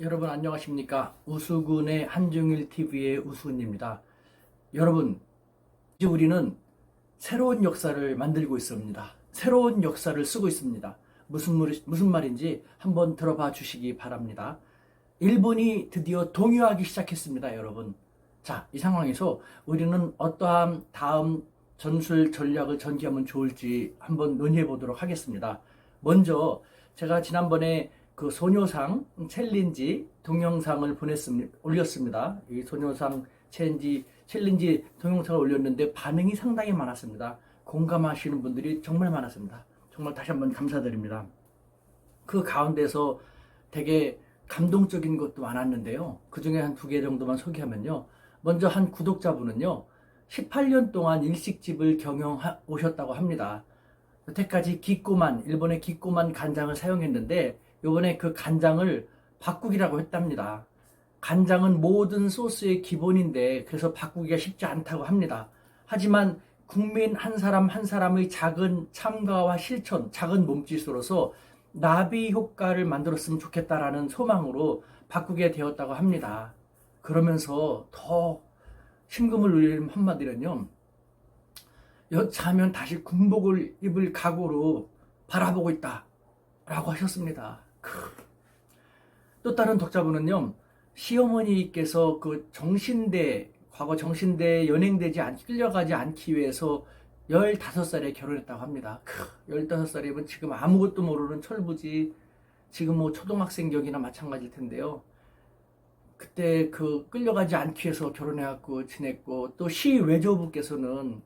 여러분 안녕하십니까? 우수군의 한중일 TV의 우수군입니다. 여러분, 이제 우리는 새로운 역사를 만들고 있습니다. 새로운 역사를 쓰고 있습니다. 무슨 말인지 한번 들어봐 주시기 바랍니다. 일본이 드디어 동요하기 시작했습니다, 여러분. 자, 이 상황에서 우리는 어떠한 다음 전술 전략을 전개하면 좋을지 한번 논의해 보도록 하겠습니다. 먼저 제가 지난번에 그 소녀상 챌린지 동영상을 올렸습니다. 이 소녀상 챌린지 동영상을 올렸는데 반응이 상당히 많았습니다. 공감하시는 분들이 정말 많았습니다. 정말 다시 한번 감사드립니다. 그 가운데서 되게 감동적인 것도 많았는데요. 그 중에 한 2개 정도만 소개하면요. 먼저 한 구독자분은요, 18년 동안 일식집을 오셨다고 합니다. 여태까지 일본의 기꼬만 간장을 사용했는데, 요번에 그 간장을 바꾸기라고 했답니다. 간장은 모든 소스의 기본인데, 그래서 바꾸기가 쉽지 않다고 합니다. 하지만 국민 한 사람 한 사람의 작은 참가와 실천, 작은 몸짓으로서 나비 효과를 만들었으면 좋겠다라는 소망으로 바꾸게 되었다고 합니다. 그러면서 더 심금을 울리는 한마디는요, 여차하면 다시 군복을 입을 각오로 바라보고 있다 라고 하셨습니다. 또 다른 독자분은요, 시어머니께서 그 과거 정신대에 끌려가지 않기 위해서 15살에 결혼했다고 합니다. 15살이면 지금 아무것도 모르는 철부지, 지금 뭐 초등학생 격이나 마찬가지일 텐데요. 그때 그 끌려가지 않기 위해서 결혼해갖고 지냈고, 또 시 외조부께서는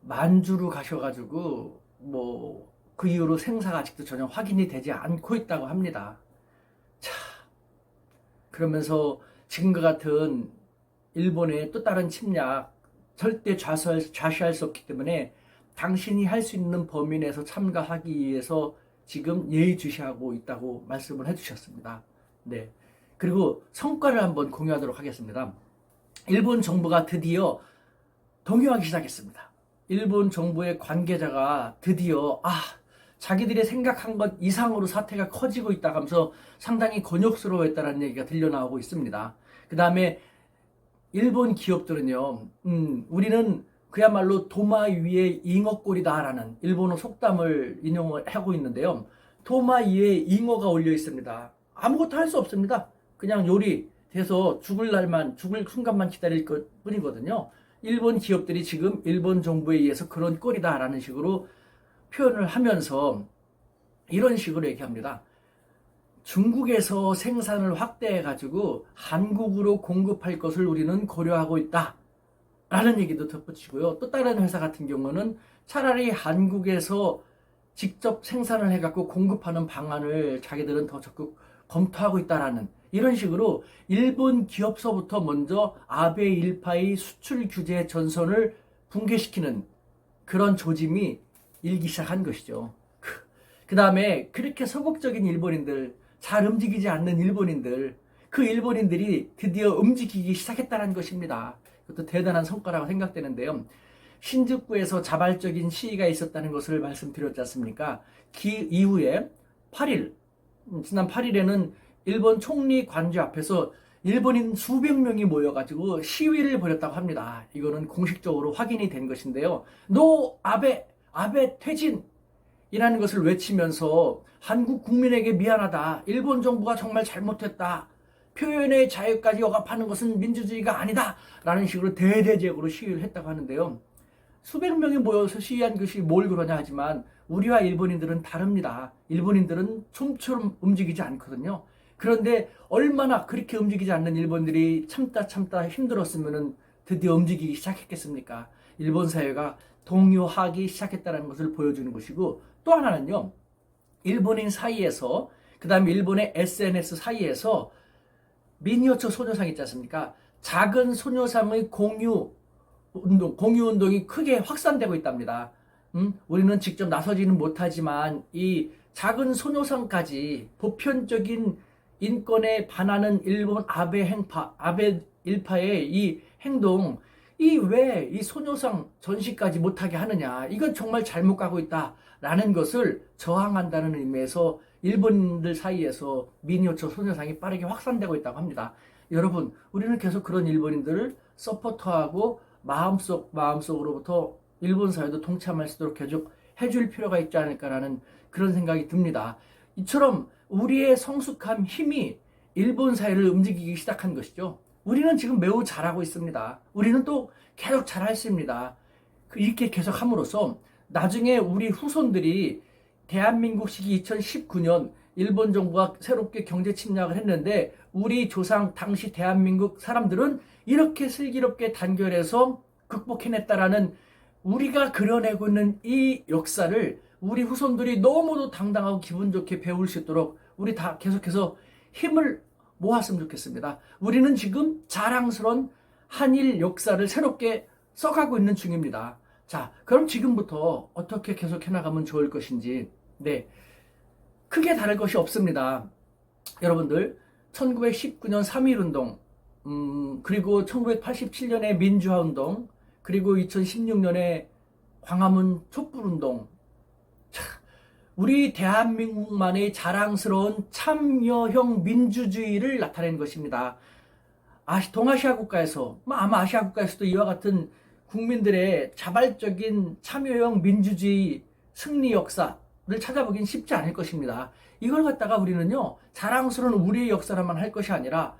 만주로 가셔가지고 뭐 그 이후로 생사가 아직도 전혀 확인이 되지 않고 있다고 합니다. 자, 그러면서 지금과 같은 일본의 또 다른 침략 절대 좌시할 수 없기 때문에 당신이 할 수 있는 범위 내에서 참가하기 위해서 지금 예의주시하고 있다고 말씀을 해주셨습니다. 네. 그리고 성과를 한번 공유하도록 하겠습니다. 일본 정부가 드디어 동요하기 시작했습니다. 일본 정부의 관계자가 드디어 자기들이 생각한 것 이상으로 사태가 커지고 있다 하면서 상당히 곤욕스러워했다는 얘기가 들려나오고 있습니다. 그 다음에 일본 기업들은요, 우리는 그야말로 도마 위에 잉어꼴이다라는 일본어 속담을 인용하고 있는데요. 도마 위에 잉어가 올려 있습니다. 아무것도 할 수 없습니다. 그냥 요리돼서 죽을 순간만 기다릴 것 뿐이거든요. 일본 기업들이 지금 일본 정부에 의해서 그런 꼴이다라는 식으로 표현을 하면서 이런 식으로 얘기합니다. 중국에서 생산을 확대해가지고 한국으로 공급할 것을 우리는 고려하고 있다 라는 얘기도 덧붙이고요. 또 다른 회사 같은 경우는 차라리 한국에서 직접 생산을 해갖고 공급하는 방안을 자기들은 더 적극 검토하고 있다라는 이런 식으로 일본 기업서부터 먼저 아베 일파의 수출 규제 전선을 붕괴시키는 그런 조짐이 일기 시작한 것이죠. 그 다음에 그렇게 소극적인 일본인들, 잘 움직이지 않는 일본인들, 그 일본인들이 드디어 움직이기 시작했다는 것입니다. 그것도 대단한 성과라고 생각되는데요. 신주쿠에서 자발적인 시위가 있었다는 것을 말씀드렸지 않습니까? 그 이후에 지난 8일에는 일본 총리 관저 앞에서 일본인 수백 명이 모여가지고 시위를 벌였다고 합니다. 이거는 공식적으로 확인이 된 것인데요. 노 아베 퇴진이라는 것을 외치면서 한국 국민에게 미안하다. 일본 정부가 정말 잘못했다. 표현의 자유까지 억압하는 것은 민주주의가 아니다. 라는 식으로 대대적으로 시위를 했다고 하는데요. 수백 명이 모여서 시위한 것이 뭘 그러냐 하지만 우리와 일본인들은 다릅니다. 일본인들은 좀처럼 움직이지 않거든요. 그런데 얼마나 그렇게 움직이지 않는 일본들이 참다 힘들었으면 드디어 움직이기 시작했겠습니까? 일본 사회가 동요하기 시작했다는 것을 보여주는 것이고, 또 하나는요, 일본인 사이에서, 그 다음에 일본의 SNS 사이에서 미니어처 소녀상 있지 않습니까? 작은 소녀상의 공유 운동이 크게 확산되고 있답니다. 우리는 직접 나서지는 못하지만 이 작은 소녀상까지 보편적인 인권에 반하는 일본 아베 일파의 이 행동, 왜 이 소녀상 전시까지 못하게 하느냐, 이건 정말 잘못 가고 있다라는 것을 저항한다는 의미에서 일본인들 사이에서 미니어처 소녀상이 빠르게 확산되고 있다고 합니다. 여러분, 우리는 계속 그런 일본인들을 서포터하고 마음속으로부터 일본 사회도 동참할 수 있도록 계속 해줄 필요가 있지 않을까라는 그런 생각이 듭니다. 이처럼 우리의 성숙함, 힘이 일본 사회를 움직이기 시작한 것이죠. 우리는 지금 매우 잘하고 있습니다. 우리는 또 계속 잘할 수 있습니다. 이렇게 계속 함으로써 나중에 우리 후손들이 대한민국 시기 2019년 일본 정부가 새롭게 경제 침략을 했는데 우리 조상 당시 대한민국 사람들은 이렇게 슬기롭게 단결해서 극복해냈다라는 우리가 그려내고 있는 이 역사를 우리 후손들이 너무도 당당하고 기분 좋게 배울 수 있도록 우리 다 계속해서 힘을 모았으면 좋겠습니다. 우리는 지금 자랑스러운 한일 역사를 새롭게 써가고 있는 중입니다. 자, 그럼 지금부터 어떻게 계속해 나가면 좋을 것인지, 네, 크게 다를 것이 없습니다. 여러분들, 1919년 3.1운동, 그리고 1987년에 민주화운동, 그리고 2016년에 광화문 촛불운동, 우리 대한민국만의 자랑스러운 참여형 민주주의를 나타낸 것입니다. 동아시아 국가에서, 아마 아시아 국가에서도 이와 같은 국민들의 자발적인 참여형 민주주의 승리 역사를 찾아보긴 쉽지 않을 것입니다. 이걸 갖다가 우리는요, 자랑스러운 우리의 역사로만 할 것이 아니라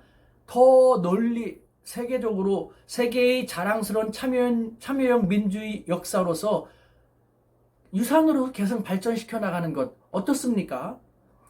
더 널리 세계적으로 세계의 자랑스러운 참여형 민주주의 역사로서 유산으로 계속 발전시켜 나가는 것 어떻습니까?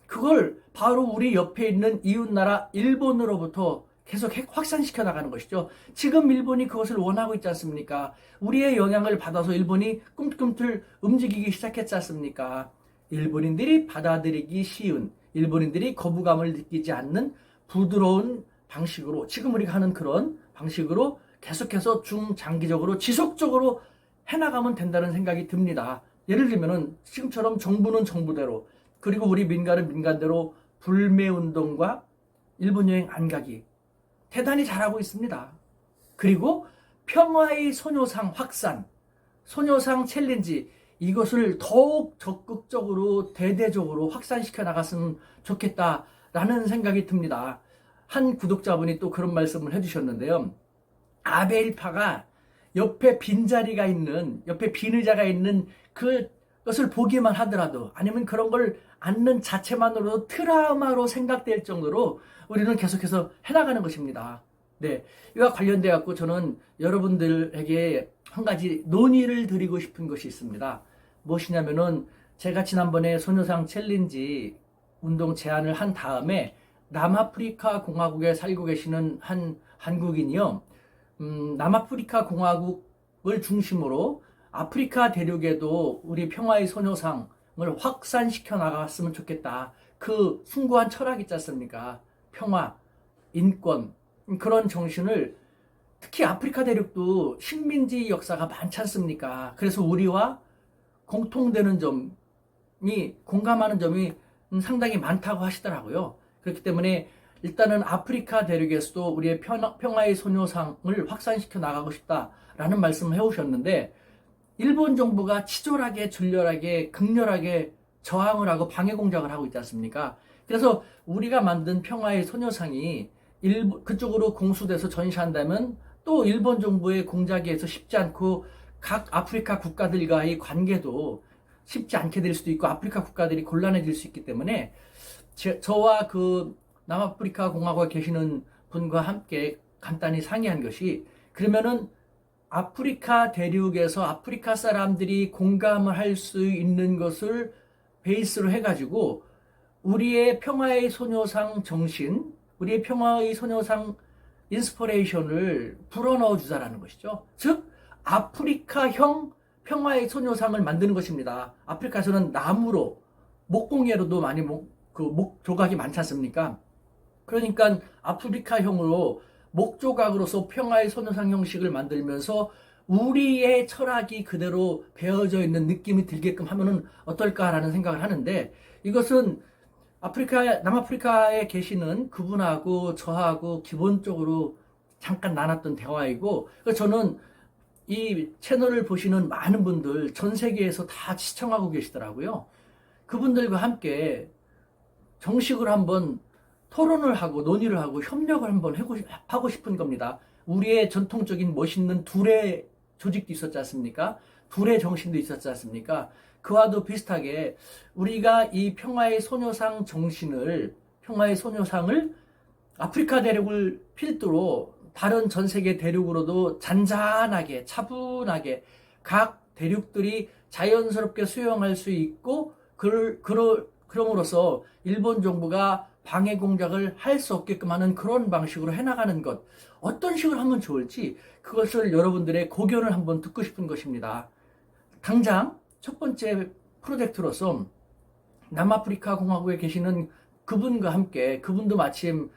그걸 바로 우리 옆에 있는 이웃나라 일본으로부터 계속 확산시켜 나가는 것이죠. 지금 일본이 그것을 원하고 있지 않습니까? 우리의 영향을 받아서 일본이 꿈틀꿈틀 움직이기 시작했지 않습니까? 일본인들이 받아들이기 쉬운, 일본인들이 거부감을 느끼지 않는 부드러운 방식으로, 지금 우리가 하는 그런 방식으로 계속해서 중장기적으로 지속적으로 해나가면 된다는 생각이 듭니다. 예를 들면은 지금처럼 정부는 정부대로, 그리고 우리 민간은 민간대로 불매운동과 일본 여행 안 가기 대단히 잘하고 있습니다. 그리고 평화의 소녀상 확산, 소녀상 챌린지, 이것을 더욱 적극적으로 대대적으로 확산시켜 나갔으면 좋겠다라는 생각이 듭니다. 한 구독자분이 또 그런 말씀을 해주셨는데요. 아베일파가 옆에 빈자리가 있는, 옆에 빈 의자가 있는 그것을 보기만 하더라도, 아니면 그런 걸 앉는 자체만으로도 트라우마로 생각될 정도로 우리는 계속해서 해나가는 것입니다. 네, 이와 관련돼 갖고 저는 여러분들에게 한 가지 논의를 드리고 싶은 것이 있습니다. 무엇이냐면은 제가 지난번에 소녀상 챌린지 운동 제안을 한 다음에 남아프리카 공화국에 살고 계시는 한 한국인이요, 남아프리카 공화국을 중심으로 아프리카 대륙에도 우리 평화의 소녀상을 확산시켜 나갔으면 좋겠다. 그 숭고한 철학 있지 않습니까? 평화, 인권, 그런 정신을, 특히 아프리카 대륙도 식민지 역사가 많지 않습니까? 그래서 우리와 공통되는 점이, 공감하는 점이 상당히 많다고 하시더라고요. 그렇기 때문에 일단은 아프리카 대륙에서도 우리의 평화의 소녀상을 확산시켜 나가고 싶다라는 말씀을 해오셨는데, 일본 정부가 치졸하게, 졸렬하게, 극렬하게 저항을 하고 방해 공작을 하고 있지 않습니까? 그래서 우리가 만든 평화의 소녀상이 그쪽으로 공수돼서 전시한다면 또 일본 정부의 공작에 의해서 쉽지 않고 각 아프리카 국가들과의 관계도 쉽지 않게 될 수도 있고 아프리카 국가들이 곤란해질 수 있기 때문에 저와 그 남아프리카 공화국에 계시는 분과 함께 간단히 상의한 것이, 그러면은 아프리카 대륙에서 아프리카 사람들이 공감을 할 수 있는 것을 베이스로 해가지고 우리의 평화의 소녀상 정신, 우리의 평화의 소녀상 인스퍼레이션을 불어넣어 주자라는 것이죠. 즉 아프리카형 평화의 소녀상을 만드는 것입니다. 아프리카에서는 나무로, 목공예로도 많이 목 조각이 많지 않습니까? 그러니까 아프리카형으로 목조각으로서 평화의 소녀상 형식을 만들면서 우리의 철학이 그대로 배어져 있는 느낌이 들게끔 하면은 어떨까라는 생각을 하는데, 이것은 남아프리카에 계시는 그분하고 저하고 기본적으로 잠깐 나눴던 대화이고, 저는 이 채널을 보시는 많은 분들 전 세계에서 다 시청하고 계시더라고요. 그분들과 함께 정식으로 한번 토론을 하고 논의를 하고 협력을 한번 하고 싶은 겁니다. 우리의 전통적인 멋있는 둘의 조직도 있었지 않습니까? 둘의 정신도 있었지 않습니까? 그와도 비슷하게 우리가 이 평화의 소녀상 정신을, 평화의 소녀상을 아프리카 대륙을 필두로 다른 전 세계 대륙으로도 잔잔하게, 차분하게 각 대륙들이 자연스럽게 수용할 수 있고, 그럼으로써 일본 정부가 방해 공작을 할 수 없게끔 하는 그런 방식으로 해나가는 것, 어떤 식으로 하면 좋을지 그것을 여러분들의 고견을 한번 듣고 싶은 것입니다. 당장 첫 번째 프로젝트로서 남아프리카 공화국에 계시는 그분과 함께, 그분도 마침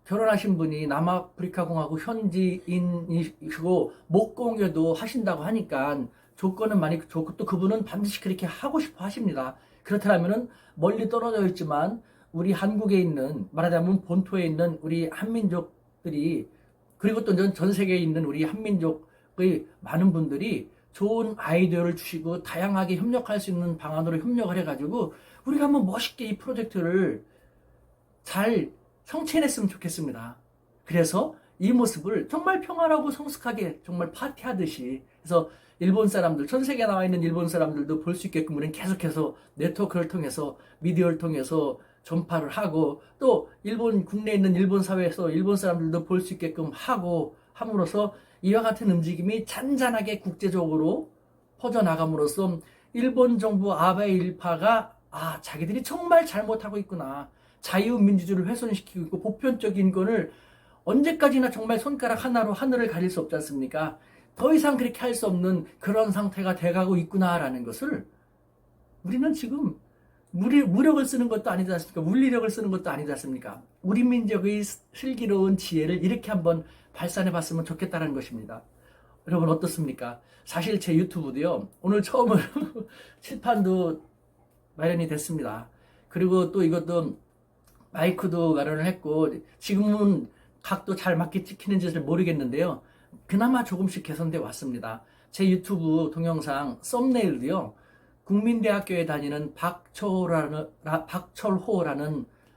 결혼하신 분이 남아프리카 공화국 현지인이시고 목공예도 하신다고 하니까 조건은 많이 좋고, 또 그분은 반드시 그렇게 하고 싶어 하십니다. 그렇다면은 멀리 떨어져 있지만 우리 한국에 있는, 말하자면 본토에 있는 우리 한민족들이, 그리고 또 전 세계에 있는 우리 한민족의 많은 분들이 좋은 아이디어를 주시고 다양하게 협력할 수 있는 방안으로 협력을 해가지고 우리가 한번 멋있게 이 프로젝트를 잘 성취해냈으면 좋겠습니다. 그래서 이 모습을 정말 평화라고 성숙하게 정말 파티하듯이 해서 일본 사람들, 전 세계에 나와 있는 일본 사람들도 볼 수 있게끔 우리는 계속해서 네트워크를 통해서, 미디어를 통해서 전파를 하고, 또 일본 국내에 있는 일본 사회에서 일본 사람들도 볼 수 있게끔 하고 함으로써 이와 같은 움직임이 잔잔하게 국제적으로 퍼져나감으로써 일본 정부 아베 일파가 자기들이 정말 잘못하고 있구나, 자유민주주의를 훼손시키고 있고 보편적인 것을 언제까지나 정말 손가락 하나로 하늘을 가릴 수 없지 않습니까? 더 이상 그렇게 할 수 없는 그런 상태가 돼가고 있구나라는 것을 우리는 지금 무력을 쓰는 것도 아니지 않습니까? 물리력을 쓰는 것도 아니지 않습니까? 우리 민족의 슬기로운 지혜를 이렇게 한번 발산해 봤으면 좋겠다는 것입니다. 여러분 어떻습니까? 사실 제 유튜브도요, 오늘 처음으로 칠판도 마련이 됐습니다. 그리고 또 이것도 마이크도 마련을 했고, 지금은 각도 잘 맞게 찍히는지를 모르겠는데요, 그나마 조금씩 개선돼 왔습니다. 제 유튜브 동영상 썸네일도요, 국민대학교에 다니는 박철호라는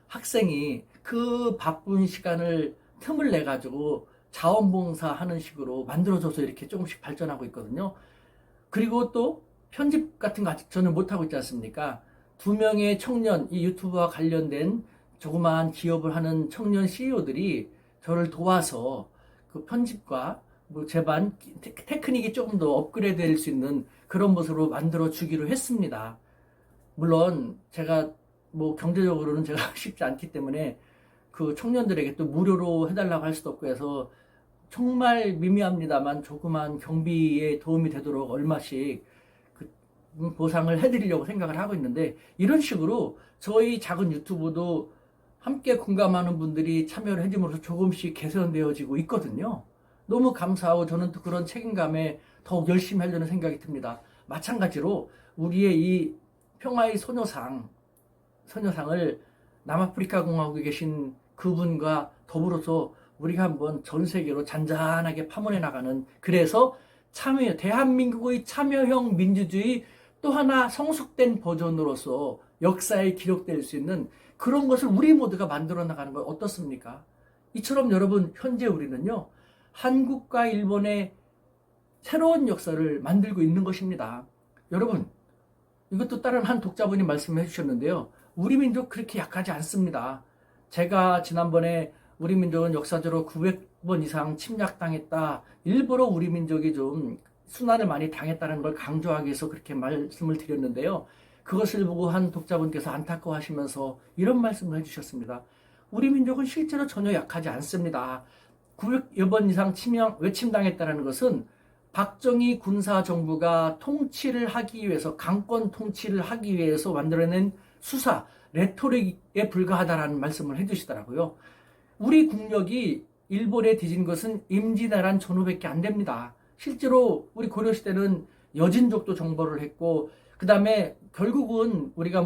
학생이 그 바쁜 시간을 틈을 내 가지고 자원봉사 하는 식으로 만들어줘서 이렇게 조금씩 발전하고 있거든요. 그리고 또 편집 같은 거 아직 저는 못하고 있지 않습니까? 2명의 청년, 이 유튜브와 관련된 조그마한 기업을 하는 청년 CEO들이 저를 도와서 그 편집과 제반 테크닉이 조금 더 업그레이드 될 수 있는 그런 모습으로 만들어 주기로 했습니다. 물론 제가 경제적으로는 제가 쉽지 않기 때문에 그 청년들에게 또 무료로 해달라고 할 수도 없고 해서 정말 미미합니다만 조그만 경비에 도움이 되도록 얼마씩 보상을 해드리려고 생각을 하고 있는데, 이런 식으로 저희 작은 유튜브도 함께 공감하는 분들이 참여를 해줌으로써 조금씩 개선되어지고 있거든요. 너무 감사하고 저는 또 그런 책임감에 더욱 열심히 하려는 생각이 듭니다. 마찬가지로 우리의 이 평화의 소녀상을 남아프리카 공화국에 계신 그분과 더불어서 우리가 한번 전 세계로 잔잔하게 파문해 나가는, 그래서 대한민국의 참여형 민주주의 또 하나 성숙된 버전으로서 역사에 기록될 수 있는 그런 것을 우리 모두가 만들어 나가는 건 어떻습니까? 이처럼 여러분, 현재 우리는요, 한국과 일본의 새로운 역사를 만들고 있는 것입니다. 여러분, 이것도 다른 한 독자분이 말씀해 주셨는데요, 우리 민족 그렇게 약하지 않습니다. 제가 지난번에 우리 민족은 역사적으로 900번 이상 침략당했다, 일부러 우리 민족이 좀 순환을 많이 당했다는 걸 강조하기 위해서 그렇게 말씀을 드렸는데요, 그것을 보고 한 독자분께서 안타까워하시면서 이런 말씀을 해주셨습니다. 우리 민족은 실제로 전혀 약하지 않습니다. 900여 번 이상 외침당했다는 것은 박정희 군사정부가 통치를 하기 위해서, 강권 통치를 하기 위해서 만들어낸 수사, 레토릭에 불과하다라는 말씀을 해주시더라고요. 우리 국력이 일본에 뒤진 것은 임진왜란 전후밖에 안 됩니다. 실제로 우리 고려시대는 여진족도 정벌을 했고, 그 다음에 결국은 우리가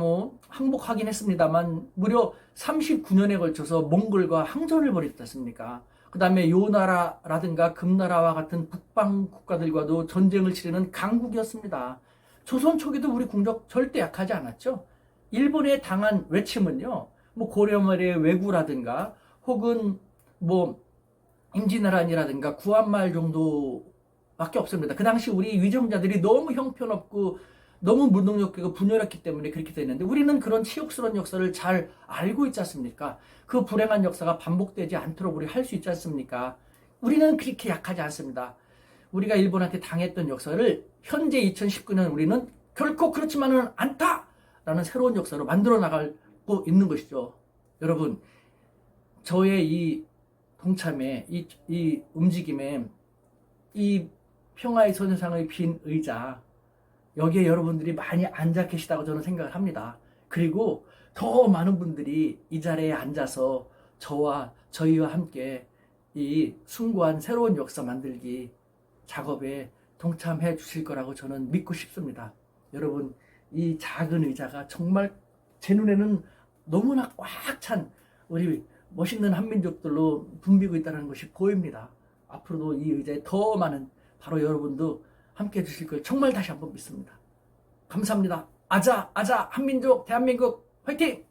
항복하긴 했습니다만 무려 39년에 걸쳐서 몽골과 항전을 벌였지 않습니까? 그 다음에 요나라라든가 금나라와 같은 북방 국가들과도 전쟁을 치르는 강국이었습니다. 조선 초기도 우리 국력 절대 약하지 않았죠. 일본에 당한 외침은요, 뭐 고려말의 왜구라든가 혹은 뭐 임진왜란이라든가 구한말 정도밖에 없습니다. 그 당시 우리 위정자들이 너무 형편없고 너무 무능력하고 분열했기 때문에 그렇게 됐는데, 우리는 그런 치욕스러운 역사를 잘 알고 있지 않습니까? 그 불행한 역사가 반복되지 않도록 우리 할 수 있지 않습니까? 우리는 그렇게 약하지 않습니다. 우리가 일본한테 당했던 역사를 현재 2019년 우리는 결코 그렇지만은 않다라는 새로운 역사로 만들어 나가고 있는 것이죠. 여러분, 저의 이 동참에, 이 움직임에, 이 평화의 소녀상의 빈 의자, 여기에 여러분들이 많이 앉아 계시다고 저는 생각을 합니다. 그리고 더 많은 분들이 이 자리에 앉아서 저희와 함께 이 숭고한 새로운 역사 만들기 작업에 동참해 주실 거라고 저는 믿고 싶습니다. 여러분, 이 작은 의자가 정말 제 눈에는 너무나 꽉 찬 우리 멋있는 한민족들로 붐비고 있다는 것이 보입니다. 앞으로도 이 의자에 더 많은 바로 여러분도 함께 해주실 걸 정말 다시 한번 믿습니다. 감사합니다. 아자 한민족 대한민국 화이팅!